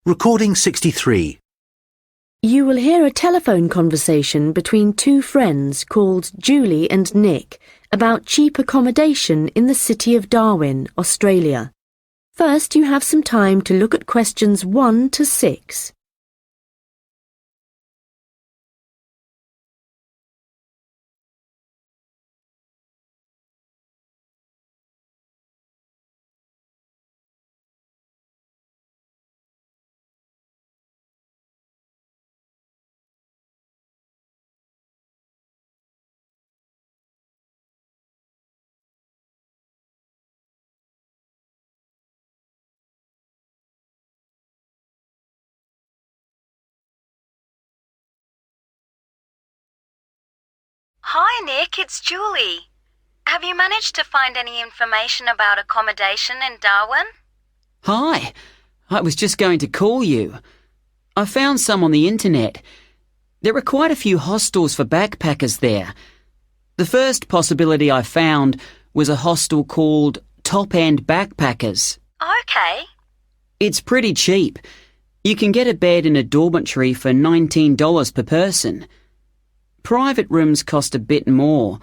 Recording 63. You will hear a telephone conversation between two friends called Julie and Nick about cheap accommodation in the city of Darwin, Australia. First, you have some time to look at questions 1 to 6. Hi Nick, it's Julie. Have you managed to find any information about accommodation in Darwin? Hi, I was just going to call you. I found some on the internet. There are quite a few hostels for backpackers there. The first possibility I found was a hostel called Top End Backpackers. Okay. It's pretty cheap. You can get a bed in a dormitory for $19 per person. Private rooms cost a bit more,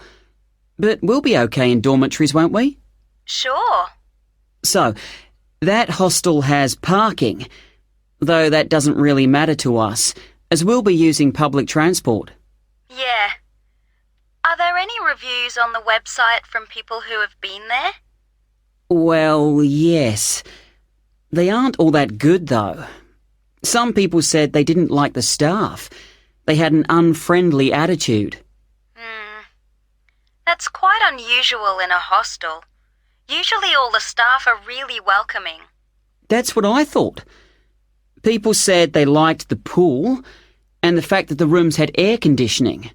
but we'll be okay in dormitories, won't we? Sure. So, that hostel has parking, though that doesn't really matter to us, as we'll be using public transport. Yeah. Are there any reviews on the website from people who have been there? Well, yes. They aren't all that good, though. Some people said they didn't like the staff. They had an unfriendly attitude. That's quite unusual in a hostel. Usually all the staff are really welcoming. That's what I thought. People said they liked the pool and the fact that the rooms had air conditioning.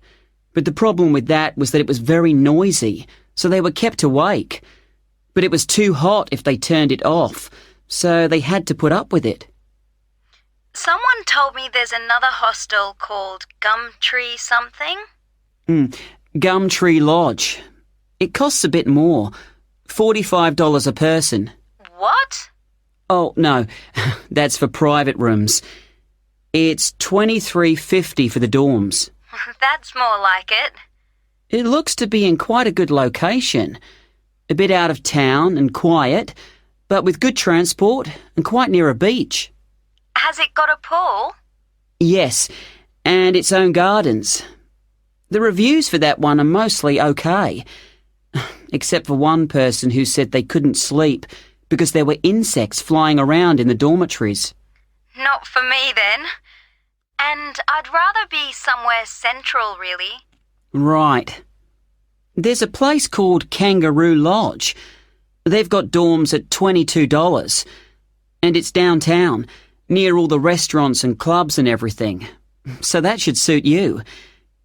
But the problem with that was that it was very noisy, so they were kept awake. But it was too hot if they turned it off, so they had to put up with it. Someone told me there's another hostel called Gumtree something. Gumtree Lodge. It costs a bit more, $45 a person. What? Oh, no, that's for private rooms. It's $23.50 for the dorms. That's more like it. It looks to be in quite a good location. A bit out of town and quiet, but with good transport and quite near a beach. Has it got a pool? Yes, and its own gardens. The reviews for that one are mostly okay, except for one person who said they couldn't sleep because there were insects flying around in the dormitories. Not for me then. And I'd rather be somewhere central, really. Right. There's a place called Kangaroo Lodge. They've got dorms at $22, and it's downtown, near all the restaurants and clubs and everything. So that should suit you.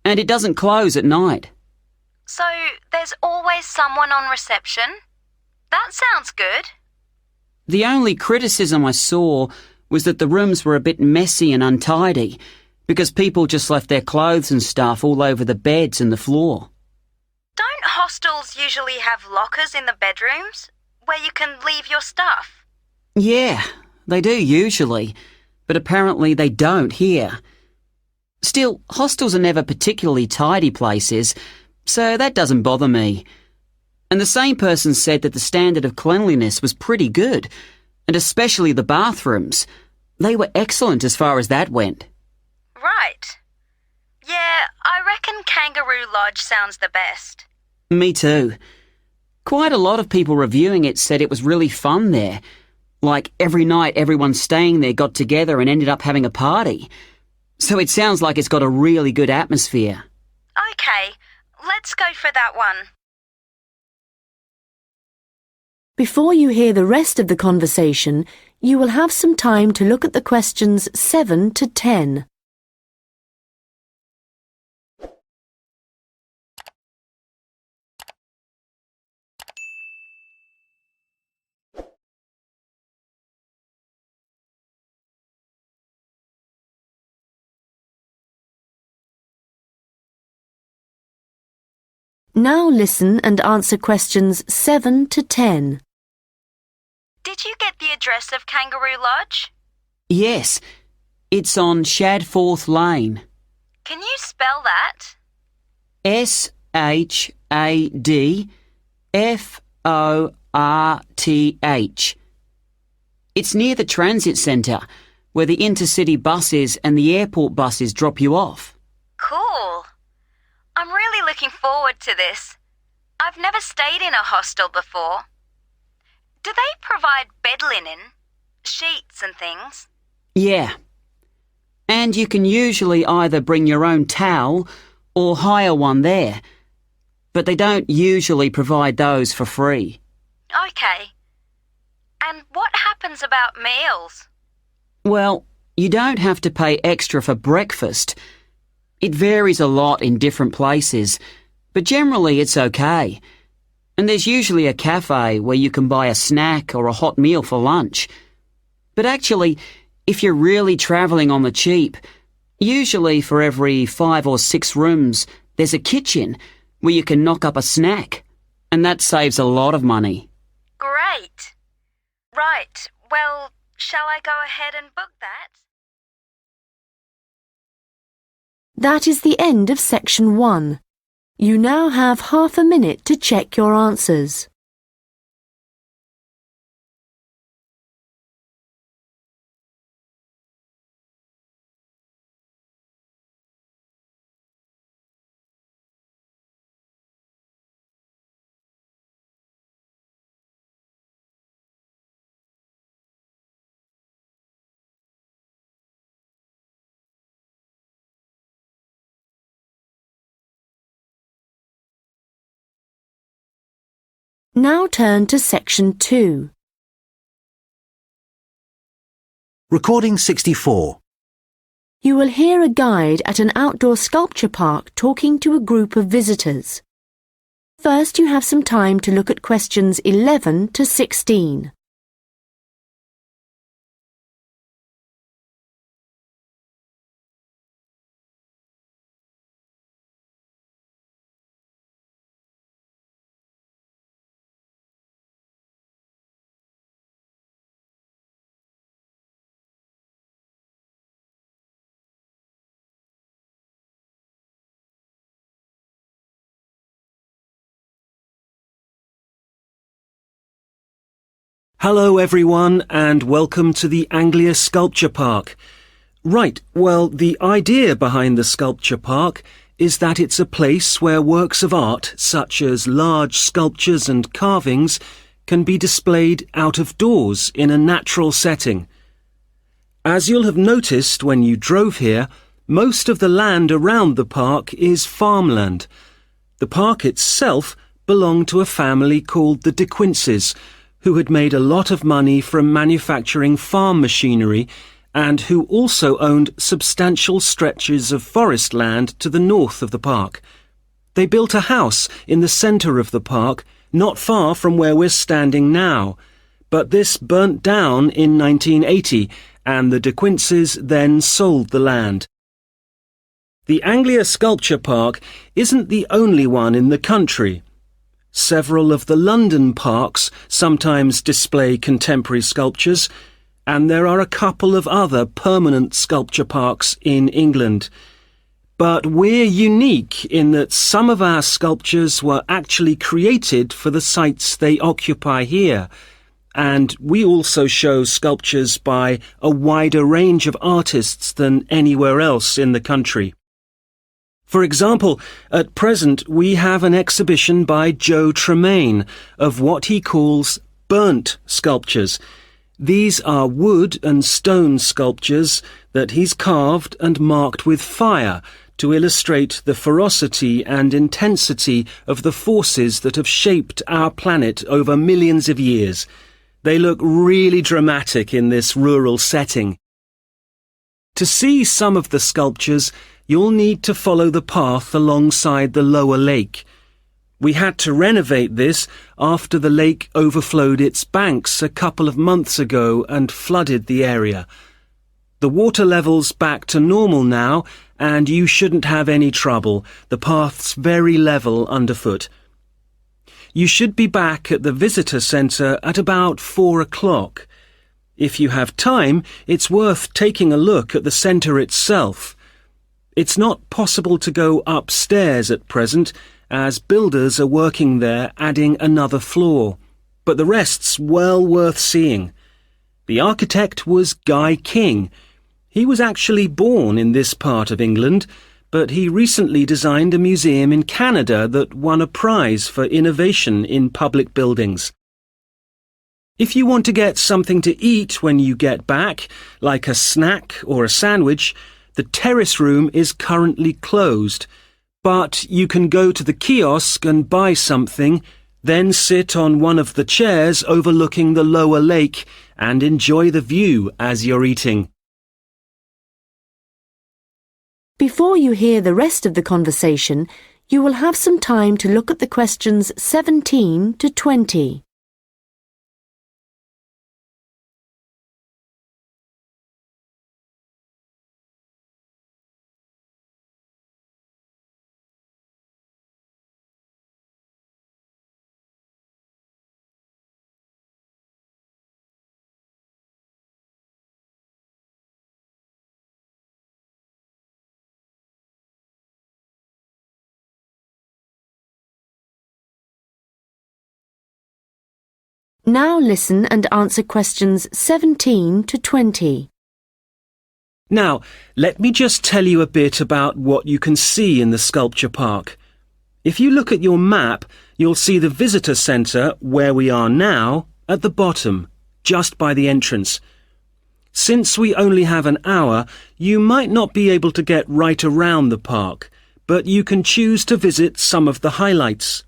And it doesn't close at night. So there's always someone on reception? That sounds good. The only criticism I saw was that the rooms were a bit messy and untidy, because people just left their clothes and stuff all over the beds and the floor. Don't hostels usually have lockers in the bedrooms, where you can leave your stuff? Yeah, they do usually, but apparently they don't here. Still, hostels are never particularly tidy places, so that doesn't bother me. And the same person said that the standard of cleanliness was pretty good, and especially the bathrooms. They were excellent as far as that went. Right. Yeah, I reckon Kangaroo Lodge sounds the best. Me too. Quite a lot of people reviewing it said it was really fun there. Like every night everyone staying there got together and ended up having a party. So it sounds like it's got a really good atmosphere. Okay, let's go for that one. Before you hear the rest of the conversation, you will have some time to look at the questions 7 to 10. Now listen and answer questions 7 to 10. Did you get the address of Kangaroo Lodge? Yes, it's on Shadforth Lane. Can you spell that? Shadforth. It's near the transit centre, where the intercity buses and the airport buses drop you off. Cool. I'm really looking forward to this. I've never stayed in a hostel before. Do they provide bed linen, sheets and things? Yeah. And you can usually either bring your own towel or hire one there, but they don't usually provide those for free. Okay. And what happens about meals? Well, you don't have to pay extra for breakfast. It varies a lot in different places, but generally it's okay. And there's usually a cafe where you can buy a snack or a hot meal for lunch. But actually, if you're really travelling on the cheap, usually for every 5 or 6 rooms, there's a kitchen where you can knock up a snack, and that saves a lot of money. Great. Right, well, shall I go ahead and book that? That is the end of section 1. You now have half a minute to check your answers. Now turn to section 2. Recording 64. You will hear a guide at an outdoor sculpture park talking to a group of visitors. First, you have some time to look at questions 11 to 16. Hello everyone and welcome to the Anglia Sculpture Park. Right, well, the idea behind the sculpture park is that it's a place where works of art, such as large sculptures and carvings, can be displayed out of doors in a natural setting. As you'll have noticed when you drove here, most of the land around the park is farmland. The park itself belonged to a family called the De Quinces, who had made a lot of money from manufacturing farm machinery and who also owned substantial stretches of forest land to the north of the park. They built a house in the centre of the park, not far from where we're standing now, but this burnt down in 1980 and the De Quinces then sold the land. The Anglia Sculpture Park isn't the only one in the country. Several of the London parks sometimes display contemporary sculptures, and there are a couple of other permanent sculpture parks in England. But we're unique in that some of our sculptures were actually created for the sites they occupy here, and we also show sculptures by a wider range of artists than anywhere else in the country. For example, at present we have an exhibition by Joe Tremaine of what he calls burnt sculptures. These are wood and stone sculptures that he's carved and marked with fire to illustrate the ferocity and intensity of the forces that have shaped our planet over millions of years. They look really dramatic in this rural setting. To see some of the sculptures, you'll need to follow the path alongside the lower lake. We had to renovate this after the lake overflowed its banks a couple of months ago and flooded the area. The water level's back to normal now, and you shouldn't have any trouble. The path's very level underfoot. You should be back at the visitor centre at about 4 o'clock. If you have time, it's worth taking a look at the centre itself. It's not possible to go upstairs at present, as builders are working there adding another floor, but the rest's well worth seeing. The architect was Guy King. He was actually born in this part of England, but he recently designed a museum in Canada that won a prize for innovation in public buildings. If you want to get something to eat when you get back, like a snack or a sandwich, the terrace room is currently closed, but you can go to the kiosk and buy something, then sit on one of the chairs overlooking the lower lake and enjoy the view as you're eating. Before you hear the rest of the conversation, you will have some time to look at the questions 17 to 20. Now listen and answer questions 17 to 20. Now, let me just tell you a bit about what you can see in the sculpture park. If you look at your map, you'll see the visitor centre, where we are now, at the bottom, just by the entrance. Since we only have an hour, you might not be able to get right around the park, but you can choose to visit some of the highlights.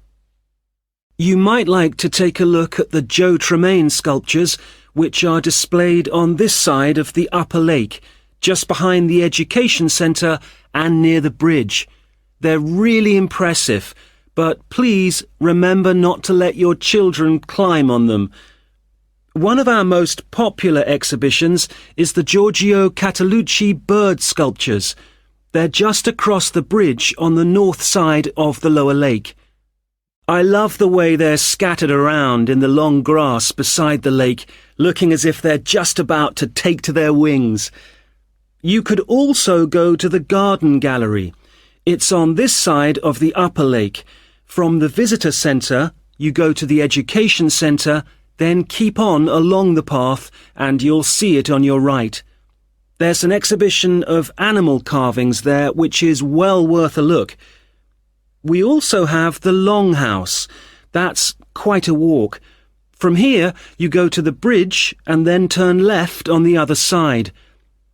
You might like to take a look at the Joe Tremaine sculptures, which are displayed on this side of the upper lake, just behind the education centre and near the bridge. They're really impressive, but please remember not to let your children climb on them. One of our most popular exhibitions is the Giorgio Catalucci bird sculptures. They're just across the bridge on the north side of the lower lake. I love the way they're scattered around in the long grass beside the lake, looking as if they're just about to take to their wings. You could also go to the garden gallery. It's on this side of the upper lake. From the visitor centre, you go to the education centre, then keep on along the path and you'll see it on your right. There's an exhibition of animal carvings there which is well worth a look. We also have the Longhouse. That's quite a walk. From here, you go to the bridge and then turn left on the other side.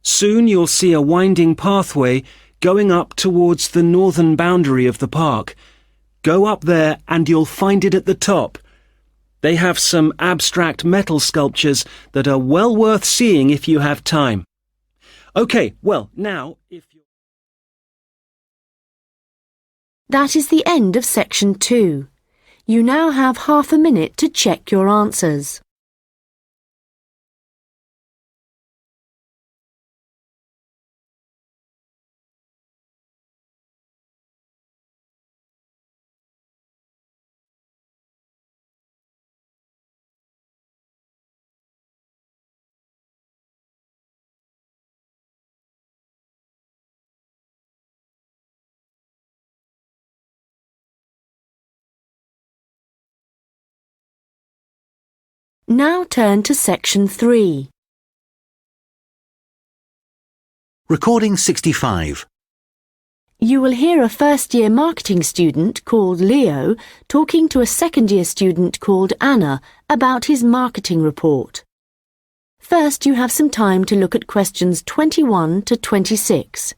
Soon you'll see a winding pathway going up towards the northern boundary of the park. Go up there and you'll find it at the top. They have some abstract metal sculptures that are well worth seeing if you have time. OK, well, now, if you... That is the end of section 2. You now have half a minute to check your answers. Now turn to section 3. Recording 65. You will hear a first-year marketing student called Leo talking to a second-year student called Anna about his marketing report. First, you have some time to look at questions 21 to 26.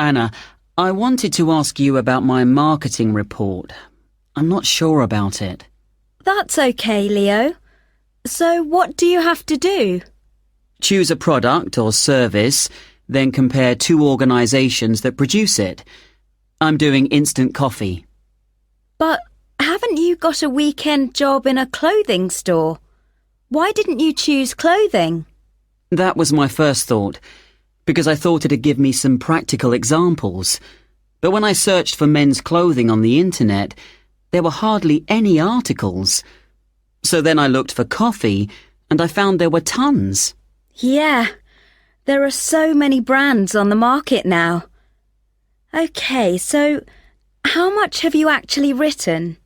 Anna, I wanted to ask you about my marketing report. I'm not sure about it. That's okay, Leo. So what do you have to do? Choose a product or service, then compare two organisations that produce it. I'm doing instant coffee. But haven't you got a weekend job in a clothing store? Why didn't you choose clothing? That was my first thought, because I thought it'd give me some practical examples. But when I searched for men's clothing on the internet, there were hardly any articles. So then I looked for coffee, and I found there were tons. Yeah, there are so many brands on the market now. Okay, so how much have you actually written?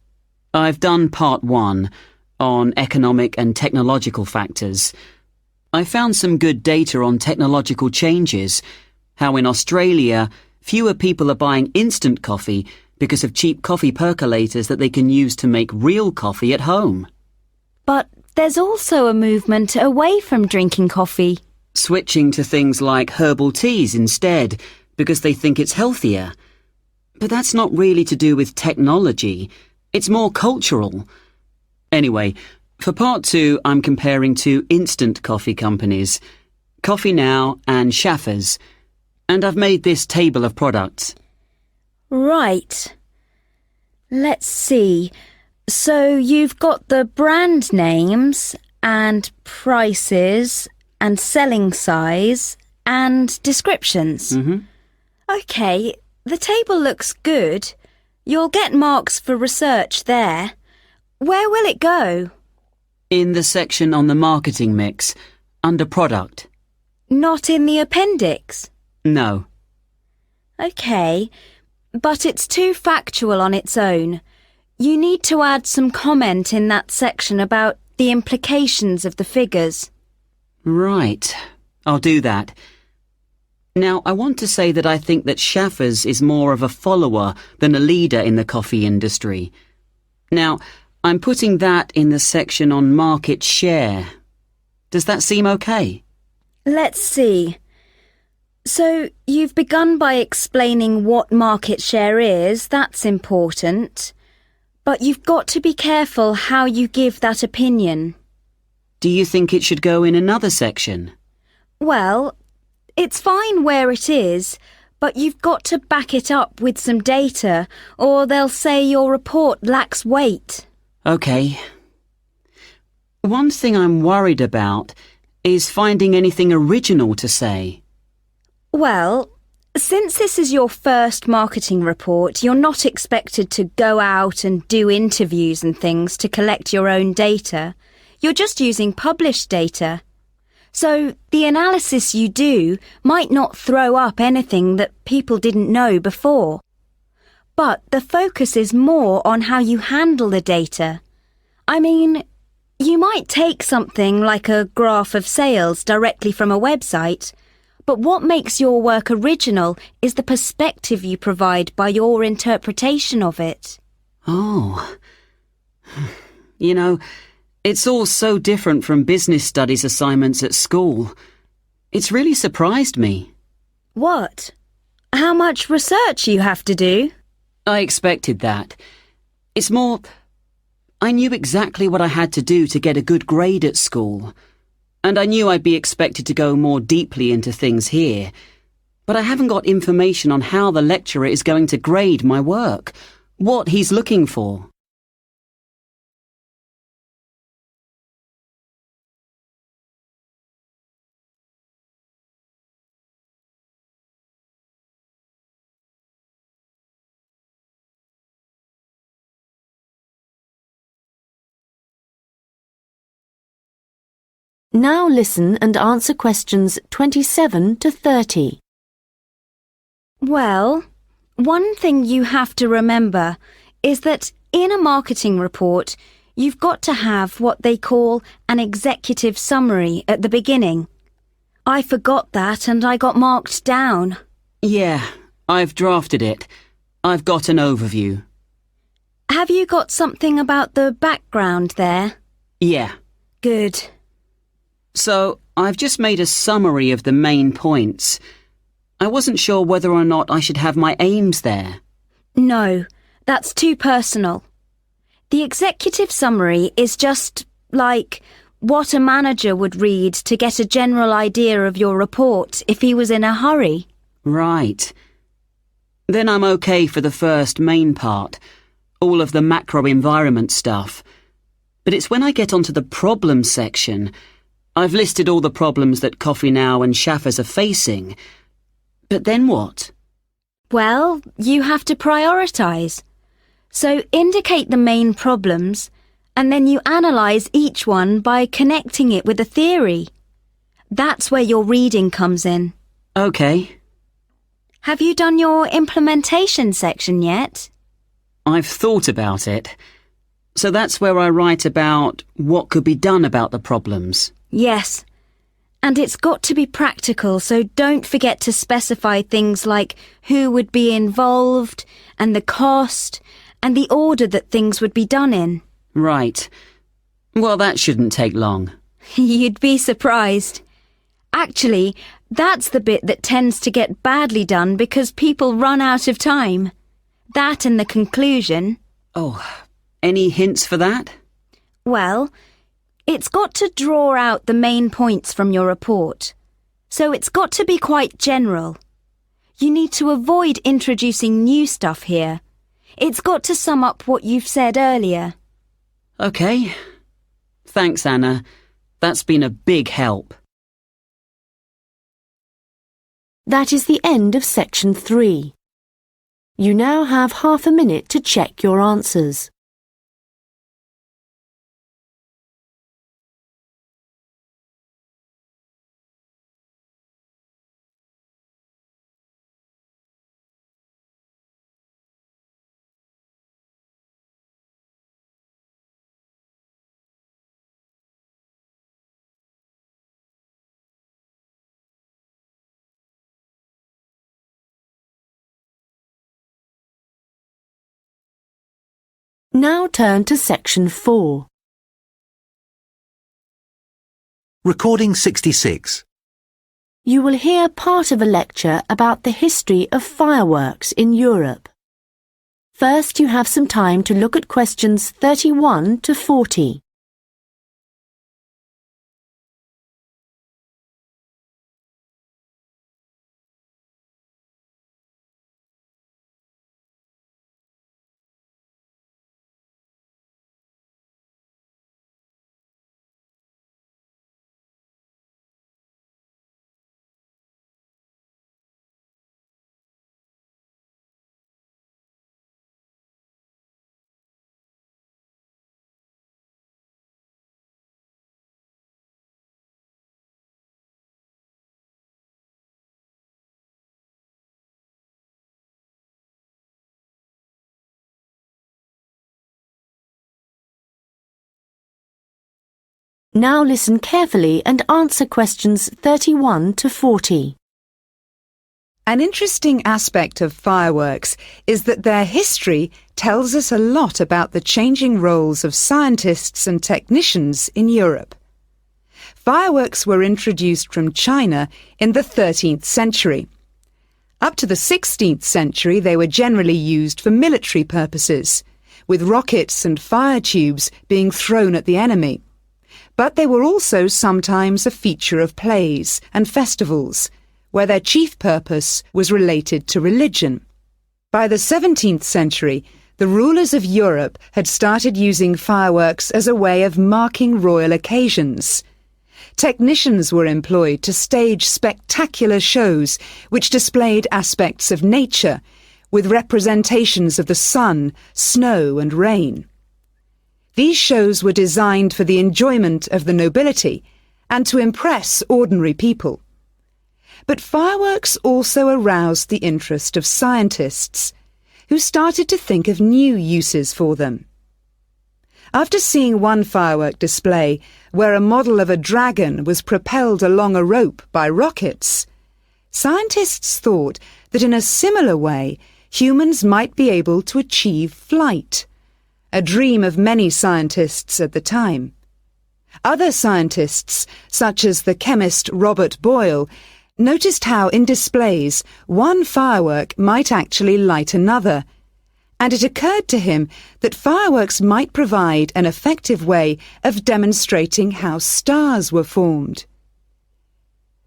I've done part 1 on economic and technological factors. I found some good data on technological changes, how in Australia fewer people are buying instant coffee because of cheap coffee percolators that they can use to make real coffee at home. But there's also a movement away from drinking coffee. Switching to things like herbal teas instead because they think it's healthier. But that's not really to do with technology. It's more cultural. Anyway, for part 2, I'm comparing two instant coffee companies, Coffee Now and Schaffers, and I've made this table of products. Right. Let's see. So you've got the brand names and prices and selling size and descriptions. Okay, the table looks good. You'll get marks for research there. Where will it go? In the section on the marketing mix, under product. Not in the appendix? No. Okay, but it's too factual on its own. You need to add some comment in that section about the implications of the figures. Right. I'll do that. Now, I want to say that I think that Schaffers is more of a follower than a leader in the coffee industry. Now, I'm putting that in the section on market share. Does that seem okay? Let's see. So, you've begun by explaining what market share is. That's important. But you've got to be careful how you give that opinion. Do you think it should go in another section? Well, it's fine where it is, but you've got to back it up with some data, or they'll say your report lacks weight. Okay. One thing I'm worried about is finding anything original to say. Well, since this is your first marketing report, you're not expected to go out and do interviews and things to collect your own data. You're just using published data. So the analysis you do might not throw up anything that people didn't know before. But the focus is more on how you handle the data. I mean, you might take something like a graph of sales directly from a website, but what makes your work original is the perspective you provide by your interpretation of it. Oh. You know, it's all so different from business studies assignments at school. It's really surprised me. What? How much research you have to do? I expected that. It's more, I knew exactly what I had to do to get a good grade at school. And I knew I'd be expected to go more deeply into things here. But I haven't got information on how the lecturer is going to grade my work, what he's looking for. Now listen and answer questions 27 to 30. Well, one thing you have to remember is that in a marketing report, you've got to have what they call an executive summary at the beginning. I forgot that and I got marked down. Yeah, I've drafted it. I've got an overview. Have you got something about the background there? Yeah. Good. So, I've just made a summary of the main points. I wasn't sure whether or not I should have my aims there. No, that's too personal. The executive summary is just like what a manager would read to get a general idea of your report if he was in a hurry. Right. Then I'm okay for the first main part, all of the macro environment stuff. But it's when I get onto the problems section. I've listed all the problems that Coffee Now and Shaffers are facing. But then what? Well, you have to prioritise. So indicate the main problems, and then you analyse each one by connecting it with a theory. That's where your reading comes in. Okay. Have you done your implementation section yet? I've thought about it. So that's where I write about what could be done about the problems. Yes. And it's got to be practical, so don't forget to specify things like who would be involved, and the cost, and the order that things would be done in. Right. Well, that shouldn't take long. You'd be surprised. Actually, that's the bit that tends to get badly done because people run out of time. That and the conclusion. Oh, any hints for that? Well, it's got to draw out the main points from your report. So it's got to be quite general. You need to avoid introducing new stuff here. It's got to sum up what you've said earlier. Okay. Thanks, Anna. That's been a big help. That is the end of section 3. You now have half a minute to check your answers. Now turn to section 4. Recording 66. You will hear part of a lecture about the history of fireworks in Europe. First, you have some time to look at questions 31 to 40. Now listen carefully and answer questions 31 to 40. An interesting aspect of fireworks is that their history tells us a lot about the changing roles of scientists and technicians in Europe. Fireworks were introduced from China in the 13th century. Up to the 16th century, they were generally used for military purposes, with rockets and fire tubes being thrown at the enemy. But they were also sometimes a feature of plays and festivals, where their chief purpose was related to religion. By the 17th century, the rulers of Europe had started using fireworks as a way of marking royal occasions. Technicians were employed to stage spectacular shows which displayed aspects of nature, with representations of the sun, snow and rain. These shows were designed for the enjoyment of the nobility and to impress ordinary people. But fireworks also aroused the interest of scientists, who started to think of new uses for them. After seeing one firework display where a model of a dragon was propelled along a rope by rockets, scientists thought that in a similar way humans might be able to achieve flight, a dream of many scientists at the time. Other scientists, such as the chemist Robert Boyle, noticed how in displays one firework might actually light another, and it occurred to him that fireworks might provide an effective way of demonstrating how stars were formed.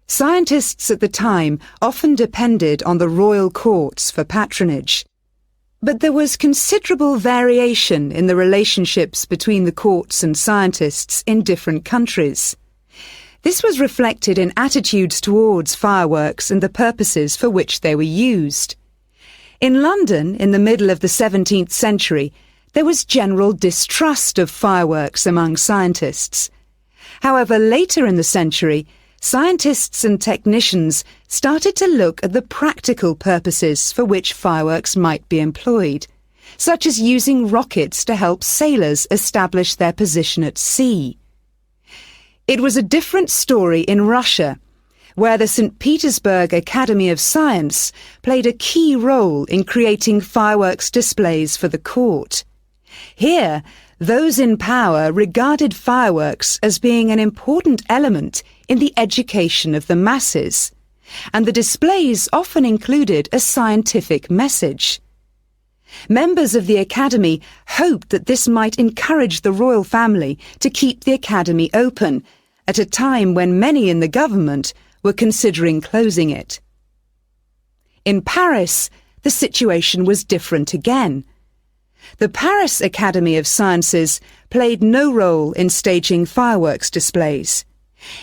Scientists at the time often depended on the royal courts for patronage, but there was considerable variation in the relationships between the courts and scientists in different countries. This was reflected in attitudes towards fireworks and the purposes for which they were used. In London, in the middle of the 17th century, there was general distrust of fireworks among scientists. However, later in the century, scientists and technicians started to look at the practical purposes for which fireworks might be employed, such as using rockets to help sailors establish their position at sea. It was a different story in Russia, where the St. Petersburg Academy of Science played a key role in creating fireworks displays for the court. Here, those in power regarded fireworks as being an important element in the education of the masses, and the displays often included a scientific message. Members of the Academy hoped that this might encourage the royal family to keep the Academy open at a time when many in the government were considering closing it. In Paris, the situation was different again. The Paris Academy of Sciences played no role in staging fireworks displays.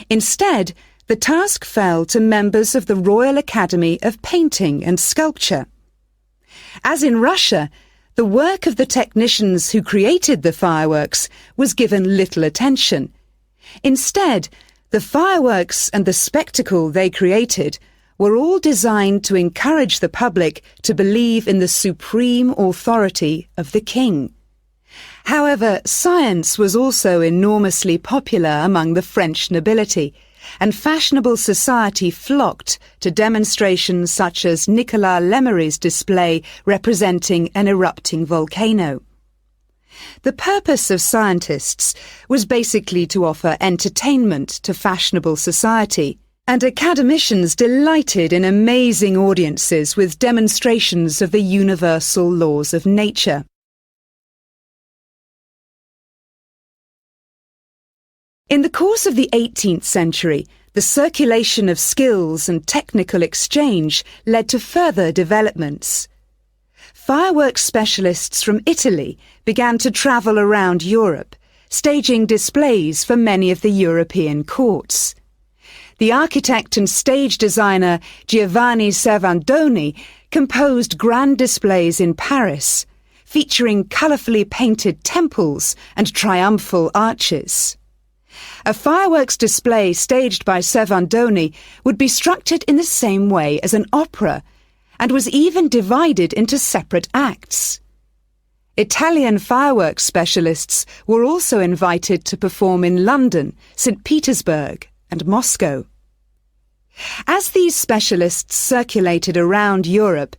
Instead, the task fell to members of the Royal Academy of Painting and Sculpture. As in Russia, the work of the technicians who created the fireworks was given little attention. Instead, the fireworks and the spectacle they created were all designed to encourage the public to believe in the supreme authority of the king. However, science was also enormously popular among the French nobility, and fashionable society flocked to demonstrations such as Nicolas Lemery's display representing an erupting volcano. The purpose of scientists was basically to offer entertainment to fashionable society, and academicians delighted in amazing audiences with demonstrations of the universal laws of nature. In the course of the 18th century, the circulation of skills and technical exchange led to further developments. Fireworks specialists from Italy began to travel around Europe, staging displays for many of the European courts. The architect and stage designer Giovanni Servandoni composed grand displays in Paris, featuring colourfully painted temples and triumphal arches. A fireworks display staged by Servandoni would be structured in the same way as an opera, and was even divided into separate acts. Italian fireworks specialists were also invited to perform in London, St. Petersburg, and Moscow. As these specialists circulated around Europe,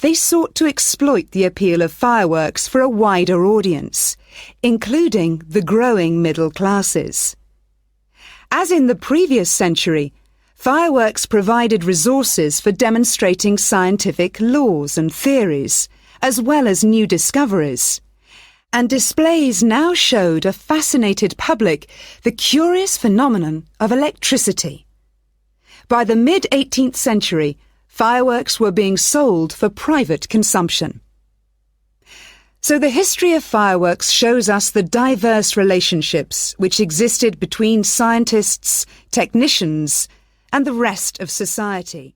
they sought to exploit the appeal of fireworks for a wider audience, including the growing middle classes. As in the previous century, fireworks provided resources for demonstrating scientific laws and theories, as well as new discoveries, and displays now showed a fascinated public the curious phenomenon of electricity. By the mid-18th century, fireworks were being sold for private consumption. So the history of fireworks shows us the diverse relationships which existed between scientists, technicians, and the rest of society.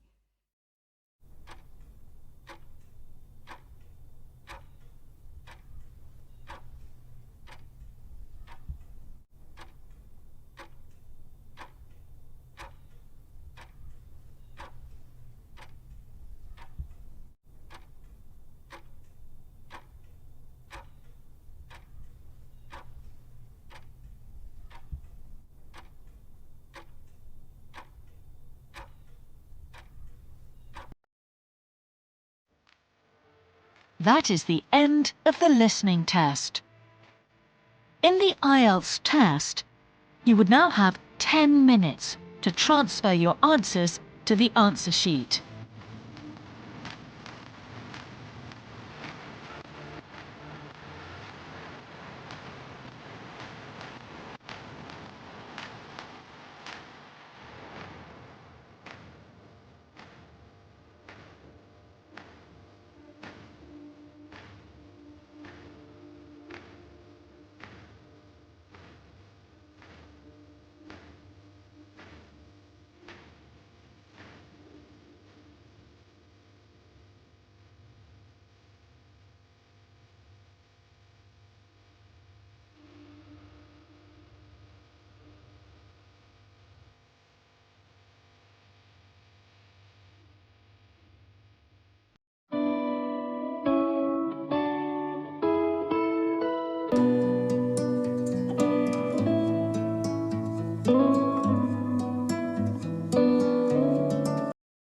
That is the end of the listening test. In the IELTS test, you would now have 10 minutes to transfer your answers to the answer sheet.